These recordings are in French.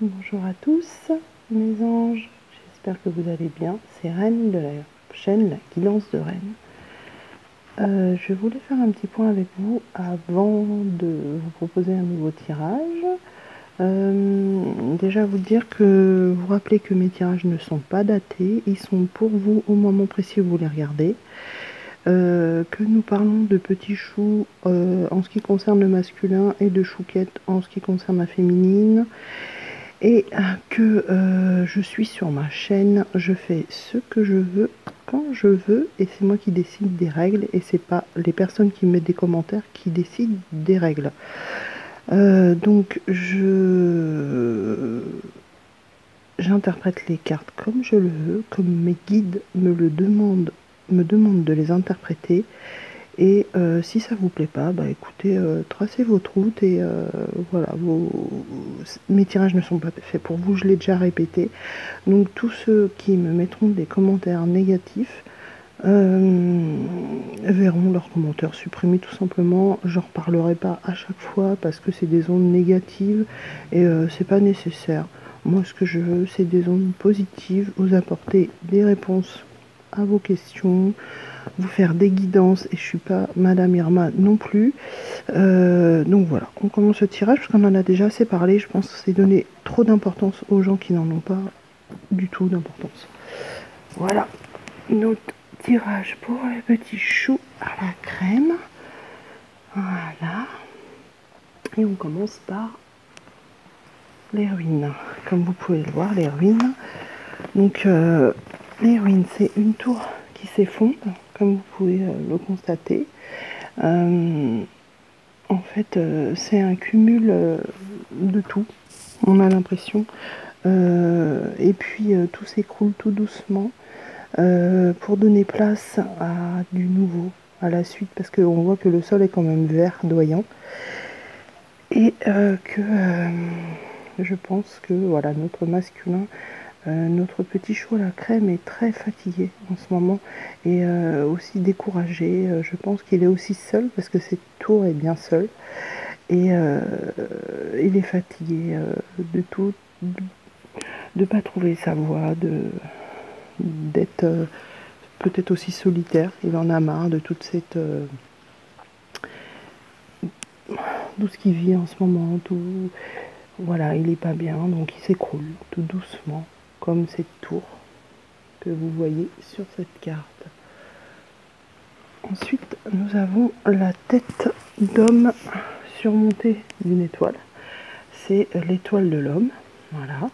Bonjour à tous, mes anges, j'espère que vous allez bien. C'est Reine de la chaîne La Guidance de Reine. Je voulais faire un petit point avec vous avant de vous proposer un nouveau tirage. Déjà vous dire que vous rappelez que mes tirages ne sont pas datés, ils sont pour vous au moment précis où vous les regardez. Que nous parlons de petits choux en ce qui concerne le masculin et de chouquettes en ce qui concerne la féminine. Et que je suis sur ma chaîne, je fais ce que je veux, quand je veux, et c'est moi qui décide des règles, et c'est pas les personnes qui mettent des commentaires qui décident des règles. Donc j'interprète les cartes comme je le veux, comme mes guides me demandent de les interpréter. Et si ça vous plaît pas, bah écoutez, tracez votre route et voilà, mes tirages ne sont pas faits pour vous, je l'ai déjà répété. Donc tous ceux qui me mettront des commentaires négatifs verront leurs commentaires supprimés tout simplement. J'en reparlerai pas à chaque fois parce que c'est des ondes négatives et c'est pas nécessaire. Moi ce que je veux c'est des ondes positives, vous apporter des réponses à vos questions, vous faire des guidances, et je suis pas Madame Irma non plus. Donc voilà, on commence le tirage parce qu'on en a déjà assez parlé. Je pense que c'est donner trop d'importance aux gens qui n'en ont pas du tout d'importance. Voilà notre tirage pour les petits choux à la crème. Voilà. Et on commence par les ruines. Comme vous pouvez le voir, les ruines. Donc les ruines, c'est une tour qui s'effondre, comme vous pouvez le constater. En fait, c'est un cumul de tout, on a l'impression. Et puis tout s'écroule tout doucement pour donner place à du nouveau, à la suite, parce qu'on voit que le sol est quand même verdoyant. Et que je pense que voilà, notre masculin, notre petit chou à la crème est très fatigué en ce moment et aussi découragé. Je pense qu'il est aussi seul parce que cette tour est bien seule et il est fatigué de tout, de pas trouver sa voie, d'être peut-être aussi solitaire. Il en a marre de toute cette tout ce qu'il vit en ce moment. Tout, voilà, il est pas bien, donc il s'écroule tout doucement, comme cette tour que vous voyez sur cette carte. Ensuite, nous avons la tête d'homme surmontée d'une étoile. C'est l'étoile de l'homme. Voilà.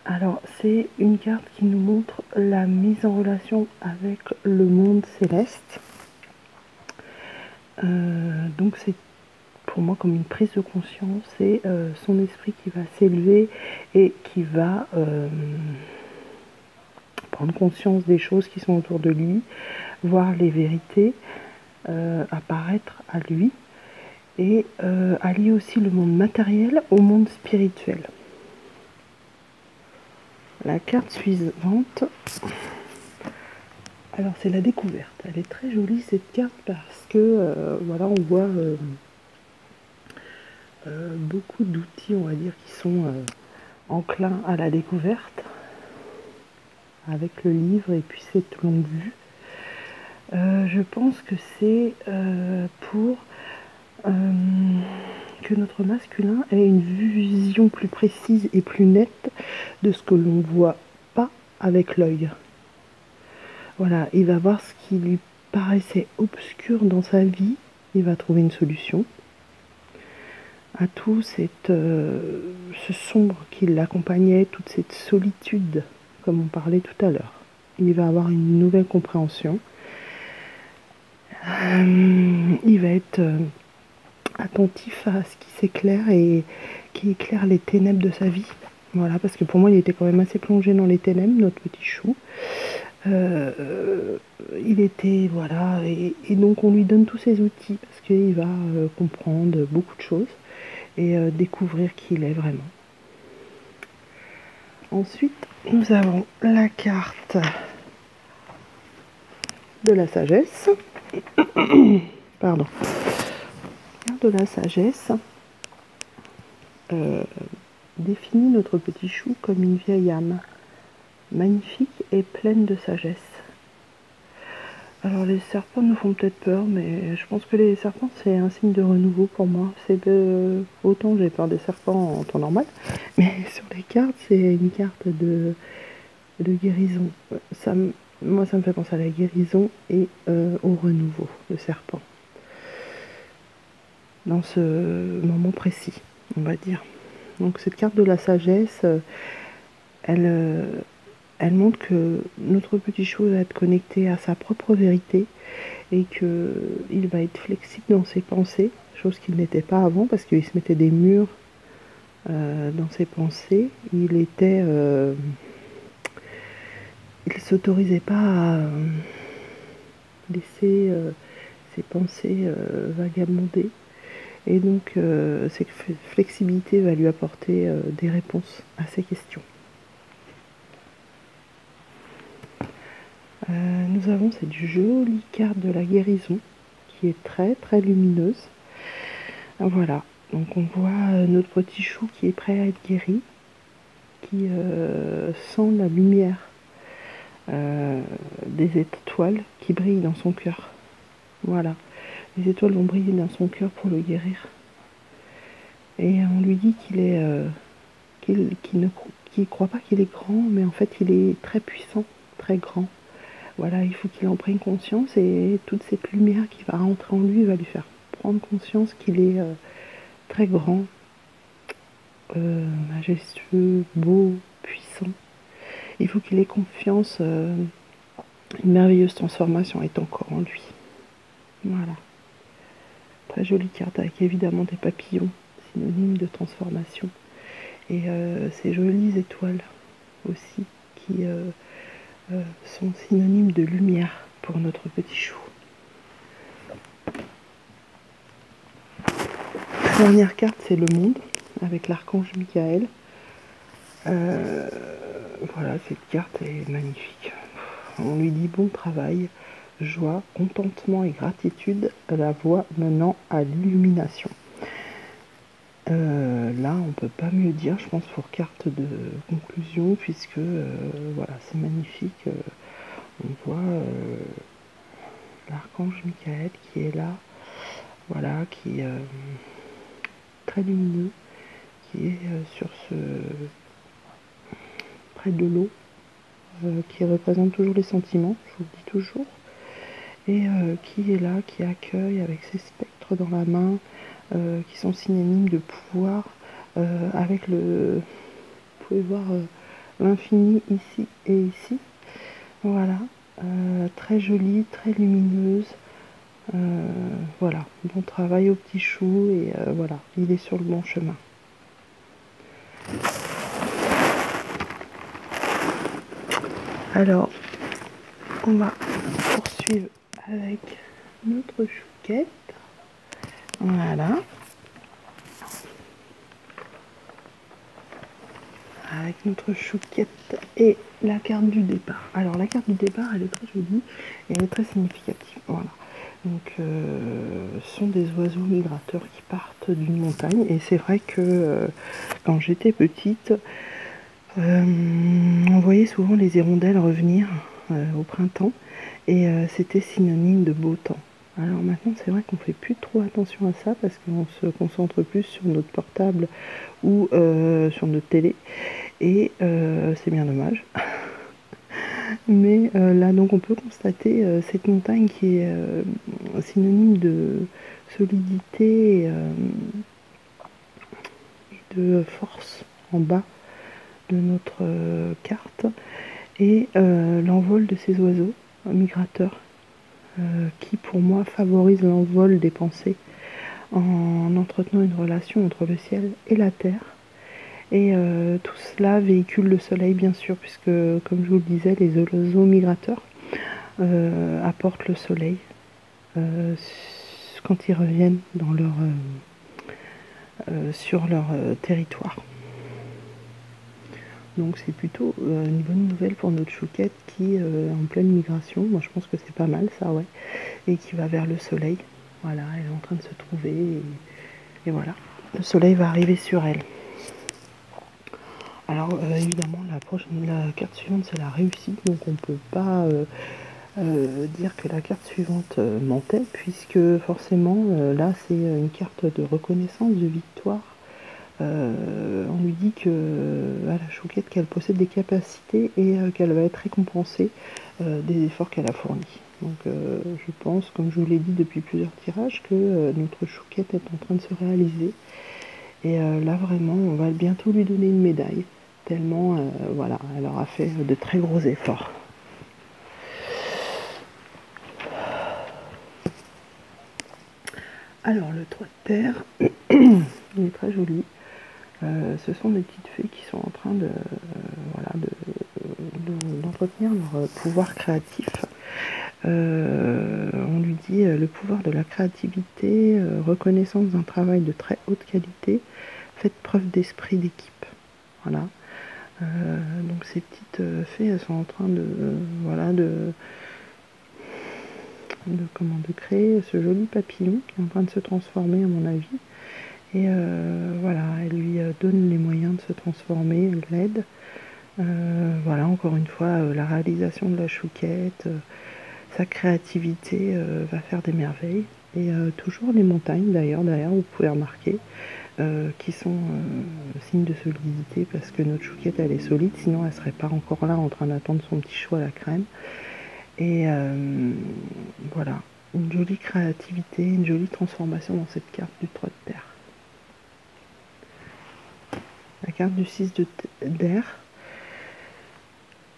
Alors, c'est une carte qui nous montre la mise en relation avec le monde céleste. Donc, c'est pour moi comme une prise de conscience. C'est son esprit qui va s'élever et qui va prendre conscience des choses qui sont autour de lui, voir les vérités apparaître à lui et allier aussi le monde matériel au monde spirituel. La carte suivante, alors c'est la découverte. Elle est très jolie cette carte parce que voilà, on voit beaucoup d'outils, on va dire, qui sont enclins à la découverte avec le livre et puis cette longue vue. Je pense que c'est pour que notre masculin ait une vision plus précise et plus nette de ce que l'on ne voit pas avec l'œil. Voilà, il va voir ce qui lui paraissait obscur dans sa vie, il va trouver une solution à tout ce sombre qui l'accompagnait, toute cette solitude, comme on parlait tout à l'heure. Il va avoir une nouvelle compréhension. Il va être attentif à ce qui s'éclaire et qui éclaire les ténèbres de sa vie. Voilà, parce que pour moi, il était quand même assez plongé dans les ténèbres, notre petit chou. Il était, voilà, et donc on lui donne tous ses outils parce qu'il va comprendre beaucoup de choses et découvrir qui il est vraiment. Ensuite, nous avons la carte de la sagesse. Pardon. De la sagesse. définit notre petit chou comme une vieille âme, magnifique et pleine de sagesse. Alors les serpents nous font peut-être peur, mais je pense que les serpents c'est un signe de renouveau pour moi. Autant j'ai peur des serpents en temps normal, mais sur les cartes c'est une carte de guérison. Moi ça me fait penser à la guérison et au renouveau, le serpent. Dans ce moment précis, on va dire. Donc cette carte de la sagesse, elle montre que notre petit chou va être connecté à sa propre vérité et qu'il va être flexible dans ses pensées, chose qu'il n'était pas avant parce qu'il se mettait des murs dans ses pensées. Il s'autorisait pas à laisser ses pensées vagabonder. Et donc, cette flexibilité va lui apporter des réponses à ses questions. Nous avons cette jolie carte de la guérison qui est très très lumineuse. Voilà, donc on voit notre petit chou qui est prêt à être guéri, qui sent la lumière des étoiles qui brillent dans son cœur. Voilà, les étoiles vont briller dans son cœur pour le guérir. Et on lui dit qu'il ne croit pas qu'il est grand, mais en fait il est très puissant, très grand. Voilà, il faut qu'il en prenne conscience et toute cette lumière qui va rentrer en lui va lui faire prendre conscience qu'il est très grand, majestueux, beau, puissant. Il faut qu'il ait confiance, une merveilleuse transformation est encore en lui. Voilà. Très jolie carte avec évidemment des papillons, synonyme de transformation. Et ces jolies étoiles aussi qui sont synonymes de lumière pour notre petit chou. La dernière carte, c'est le monde, avec l'archange Michael. Voilà, cette carte est magnifique. On lui dit bon travail, joie, contentement et gratitude, la voie menant à l'illumination. Là, on peut pas mieux dire, je pense, pour carte de conclusion, puisque voilà, c'est magnifique. On voit l'archange Michael qui est là, voilà, qui est très lumineux, qui est près de l'eau, qui représente toujours les sentiments, je vous le dis toujours, et qui est là, qui accueille avec ses spectres dans la main, qui sont synonymes de pouvoir, avec vous pouvez voir l'infini ici et ici, voilà, très jolie, très lumineuse, voilà, bon travail au petit chou, et voilà, il est sur le bon chemin. Alors, on va poursuivre avec notre chouquette. Voilà. Avec notre chouquette et la carte du départ. Alors, la carte du départ, elle est très jolie et elle est très significative. Voilà. Donc, ce sont des oiseaux migrateurs qui partent d'une montagne. Et c'est vrai que quand j'étais petite, on voyait souvent les hirondelles revenir au printemps et c'était synonyme de beau temps. Alors maintenant, c'est vrai qu'on fait plus trop attention à ça parce qu'on se concentre plus sur notre portable ou sur notre télé et c'est bien dommage. Mais là, donc, on peut constater cette montagne qui est synonyme de solidité et de force en bas de notre carte et l'envol de ces oiseaux migrateurs qui pour moi favorise l'envol des pensées en entretenant une relation entre le ciel et la terre et tout cela véhicule le soleil bien sûr puisque comme je vous le disais les oiseaux migrateurs apportent le soleil quand ils reviennent dans sur leur territoire. Donc c'est plutôt une bonne nouvelle pour notre chouquette qui est en pleine migration. Moi je pense que c'est pas mal ça, ouais. Et qui va vers le soleil. Voilà, elle est en train de se trouver et voilà. Le soleil va arriver sur elle. Alors évidemment la carte suivante c'est la réussite, donc on ne peut pas dire que la carte suivante mentait, puisque forcément là c'est une carte de reconnaissance, de victoire. On lui dit à la chouquette qu'elle possède des capacités et qu'elle va être récompensée des efforts qu'elle a fournis. Donc je pense, comme je vous l'ai dit depuis plusieurs tirages, que notre chouquette est en train de se réaliser. Et là vraiment, on va bientôt lui donner une médaille, tellement voilà, elle aura fait de très gros efforts. Alors le 3 de terre, il est très joli. Ce sont des petites fées qui sont en train d'entretenir leur pouvoir créatif. On lui dit le pouvoir de la créativité, reconnaissance d'un travail de très haute qualité, faites preuve d'esprit d'équipe. Voilà. Donc ces petites fées, elles sont en train de créer ce joli papillon qui est en train de se transformer à mon avis. Et voilà, elle lui donne les moyens de se transformer, elle l'aide. Voilà, encore une fois, la réalisation de la chouquette, sa créativité va faire des merveilles. Et toujours les montagnes d'ailleurs, derrière, vous pouvez remarquer, qui sont signes de solidité, parce que notre chouquette, elle est solide, sinon elle serait pas encore là en train d'attendre son petit chou à la crème. Et voilà, une jolie créativité, une jolie transformation dans cette carte du 3 de terre. La carte du 6 d'air,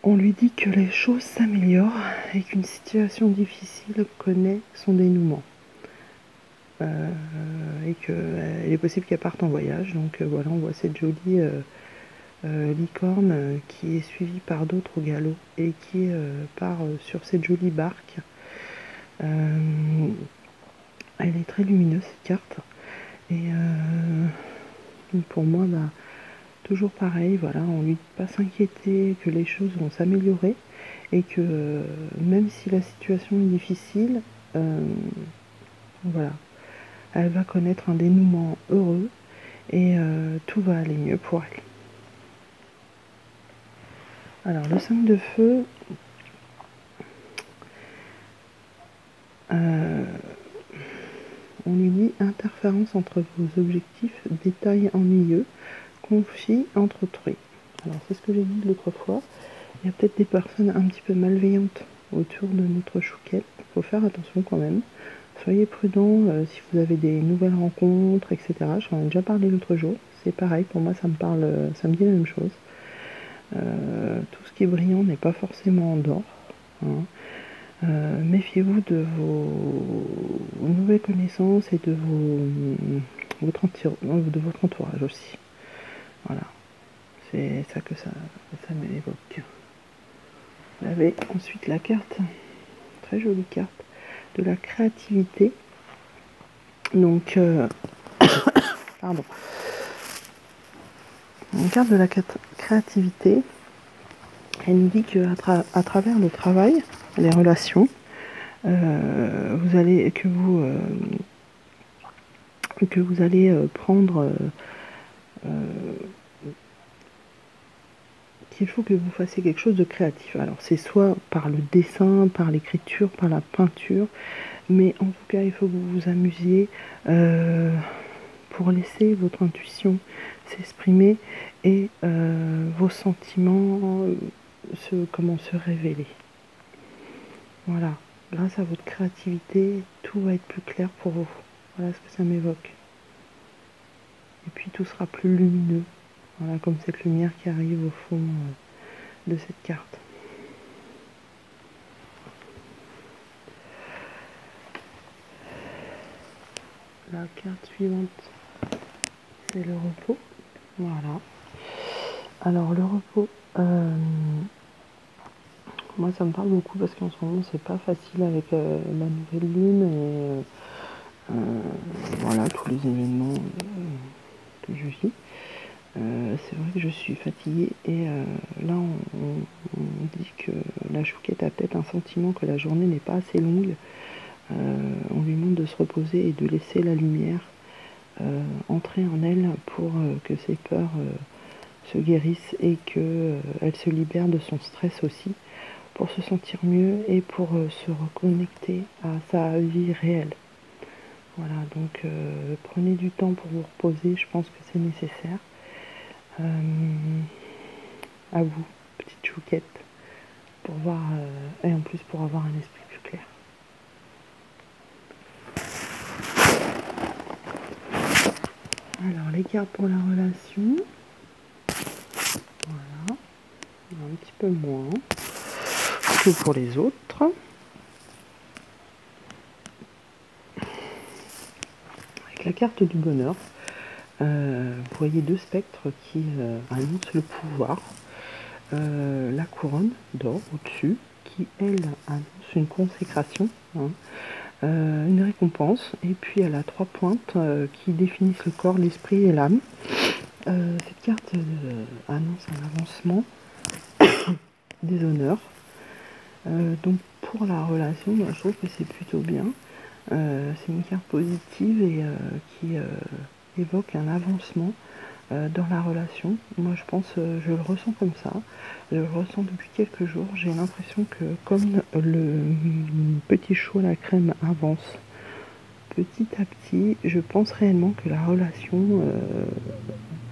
on lui dit que les choses s'améliorent et qu'une situation difficile connaît son dénouement. Et qu'il est possible qu'elle parte en voyage. Donc voilà, on voit cette jolie licorne qui est suivie par d'autres au galop et qui part sur cette jolie barque. Elle est très lumineuse cette carte. Et pour moi, toujours pareil, voilà, on lui dit pas s'inquiéter, que les choses vont s'améliorer et que même si la situation est difficile, voilà, elle va connaître un dénouement heureux et tout va aller mieux pour elle. Alors le 5 de feu, on lui dit interférence entre vos objectifs, détails ennuyeux, conflit entre autrui. Alors c'est ce que j'ai dit l'autre fois, il y a peut-être des personnes un petit peu malveillantes autour de notre chouquette, il faut faire attention quand même. Soyez prudents si vous avez des nouvelles rencontres, etc. J'en ai déjà parlé l'autre jour, c'est pareil, pour moi ça me dit la même chose. Tout ce qui est brillant n'est pas forcément d'or. Hein. Méfiez-vous de vos nouvelles connaissances et de votre entourage aussi. Voilà, c'est ça que ça m'évoque. Vous avez ensuite la carte, très jolie carte, de la créativité. Donc, pardon. Une carte de la créativité, elle nous dit qu'à travers le travail, les relations, vous allez prendre qu'il faut que vous fassiez quelque chose de créatif. Alors c'est soit par le dessin, par l'écriture, par la peinture, mais en tout cas il faut que vous vous amusiez pour laisser votre intuition s'exprimer et vos sentiments se révéler. Voilà, grâce à votre créativité, tout va être plus clair pour vous. Voilà ce que ça m'évoque. Et puis tout sera plus lumineux. Voilà, comme cette lumière qui arrive au fond de cette carte. La carte suivante, c'est le repos. Voilà. Alors le repos, moi ça me parle beaucoup parce qu'en ce moment c'est pas facile avec la nouvelle lune et voilà tous les événements que je vis. C'est vrai que je suis fatiguée et là on dit que la chouquette a peut-être un sentiment que la journée n'est pas assez longue. On lui demande de se reposer et de laisser la lumière entrer en elle pour que ses peurs se guérisse et qu'elle se libère de son stress aussi pour se sentir mieux et pour se reconnecter à sa vie réelle. Voilà, donc prenez du temps pour vous reposer, je pense que c'est nécessaire. À vous, petite chouquette, pour voir, et en plus pour avoir un esprit plus clair. Alors, les cartes pour la relation. Voilà, un petit peu moins que pour les autres. Avec la carte du bonheur, vous voyez deux spectres qui annoncent le pouvoir. La couronne d'or au-dessus, qui elle annonce une consécration, hein, une récompense, et puis elle a 3 pointes qui définissent le corps, l'esprit et l'âme. Cette carte annonce un avancement, des honneurs. Donc pour la relation, je trouve que c'est plutôt bien. C'est une carte positive et qui évoque un avancement dans la relation. Moi je pense, je le ressens comme ça. Je le ressens depuis quelques jours. J'ai l'impression que comme le petit chou à la crème avance petit à petit, je pense réellement que la relation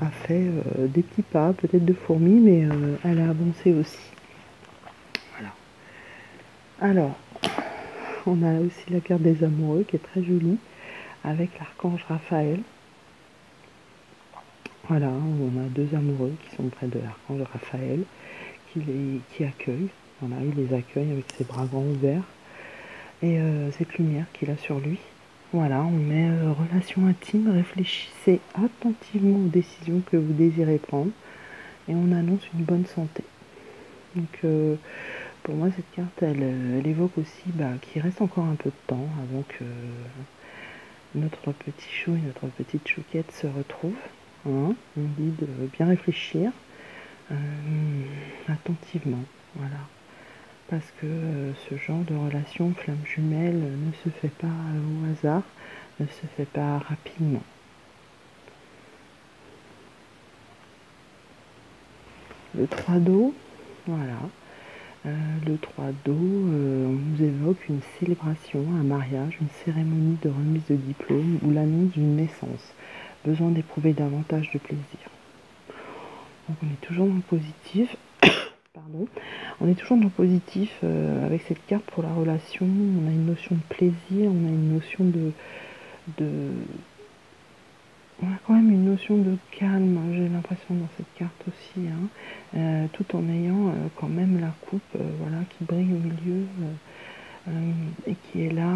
a fait des petits pas, peut-être de fourmis, mais elle a avancé aussi. Voilà. Alors, on a aussi la carte des amoureux qui est très jolie, avec l'archange Raphaël. Voilà, on a 2 amoureux qui sont près de l'archange Raphaël, qui accueille. Voilà, il les accueille avec ses bras grands ouverts et cette lumière qu'il a sur lui. Voilà, on met relation intime, réfléchissez attentivement aux décisions que vous désirez prendre et on annonce une bonne santé. Donc pour moi cette carte elle évoque aussi qu'il reste encore un peu de temps avant que notre petit chou et notre petite chouquette se retrouvent. Hein, on dit de bien réfléchir attentivement, voilà. Parce que ce genre de relation flamme jumelle ne se fait pas au hasard, ne se fait pas rapidement. Le 3 d'eau, voilà. Le 3 d'eau, on nous évoque une célébration, un mariage, une cérémonie de remise de diplôme ou l'annonce d'une naissance. Besoin d'éprouver davantage de plaisir. Donc on est toujours dans le positif. Pardon. On est toujours dans le positif avec cette carte pour la relation. On a une notion de plaisir, on a une notion on a quand même une notion de calme, j'ai l'impression dans cette carte aussi, hein, tout en ayant quand même la coupe voilà, qui brille au milieu et qui est là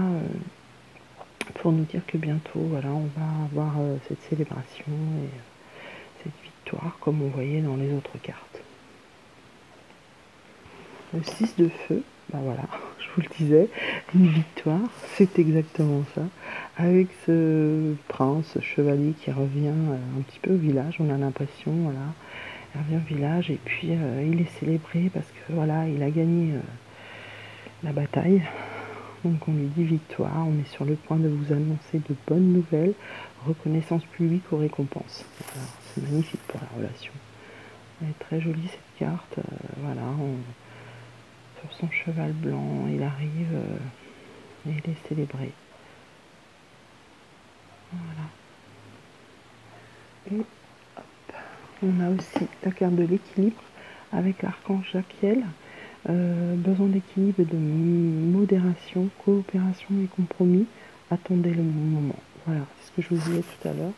pour nous dire que bientôt voilà, on va avoir cette célébration et cette victoire comme on voyait dans les autres cartes. Le 6 de feu, voilà, je vous le disais, une victoire, c'est exactement ça. Avec ce prince, ce chevalier qui revient un petit peu au village, on a l'impression, voilà, il revient au village et puis il est célébré parce que voilà, il a gagné la bataille. Donc on lui dit victoire, on est sur le point de vous annoncer de bonnes nouvelles, reconnaissance publique aux récompenses. C'est magnifique pour la relation. Elle est très jolie cette carte, voilà, sur son cheval blanc, il arrive et il est célébré. Voilà. Et hop, on a aussi la carte de l'équilibre avec l'archange Jaquiel. Besoin d'équilibre et de modération, coopération et compromis. Attendez le bon moment. Voilà, c'est ce que je vous disais tout à l'heure.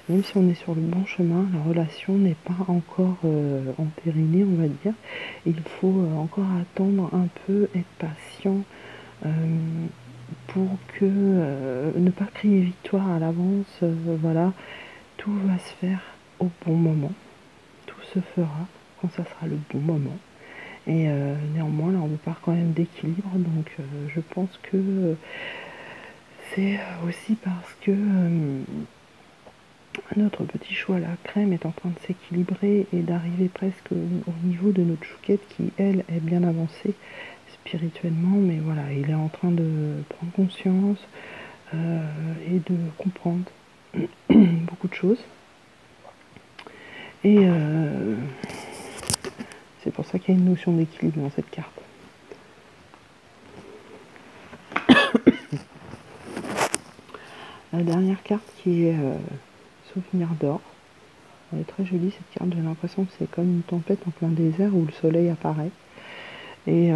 Même si on est sur le bon chemin, la relation n'est pas encore entérinée, on va dire. Il faut encore attendre un peu, être patient pour que ne pas crier victoire à l'avance. Voilà, tout va se faire au bon moment. Tout se fera quand ça sera le bon moment. Et néanmoins, là, on vous parle quand même d'équilibre. Donc, je pense que c'est aussi parce que notre petit chou à la crème est en train de s'équilibrer et d'arriver presque au niveau de notre chouquette qui, elle, est bien avancée spirituellement. Mais voilà, il est en train de prendre conscience et de comprendre beaucoup de choses. Et c'est pour ça qu'il y a une notion d'équilibre dans cette carte. La dernière carte qui est Souvenir d'or. Elle est très jolie cette carte, j'ai l'impression que c'est comme une tempête en plein désert où le soleil apparaît. Et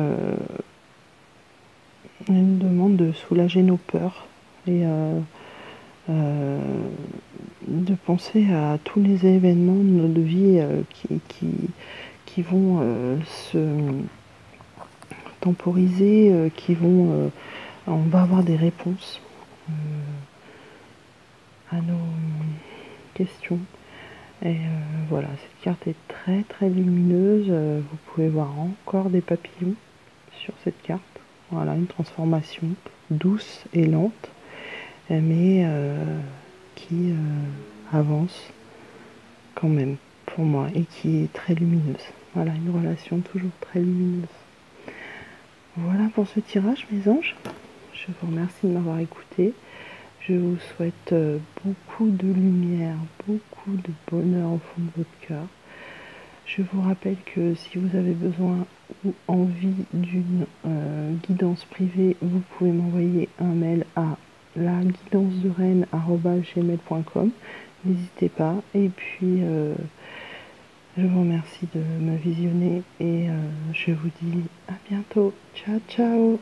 elle nous demande de soulager nos peurs et de penser à tous les événements de notre vie qui vont se temporiser, on va avoir des réponses à nos questions. Et voilà, cette carte est très très lumineuse. Vous pouvez voir encore des papillons sur cette carte. Voilà, une transformation douce et lente, mais qui avance quand même pour moi et qui est très lumineuse. Voilà, une relation toujours très lumineuse. Voilà pour ce tirage, mes anges. Je vous remercie de m'avoir écouté. Je vous souhaite beaucoup de lumière, beaucoup de bonheur au fond de votre cœur. Je vous rappelle que si vous avez besoin ou envie d'une guidance privée, vous pouvez m'envoyer un mail à laguidancedereine@gmail.com. N'hésitez pas. Et puis, je vous remercie de me visionner et je vous dis à bientôt. Ciao, ciao!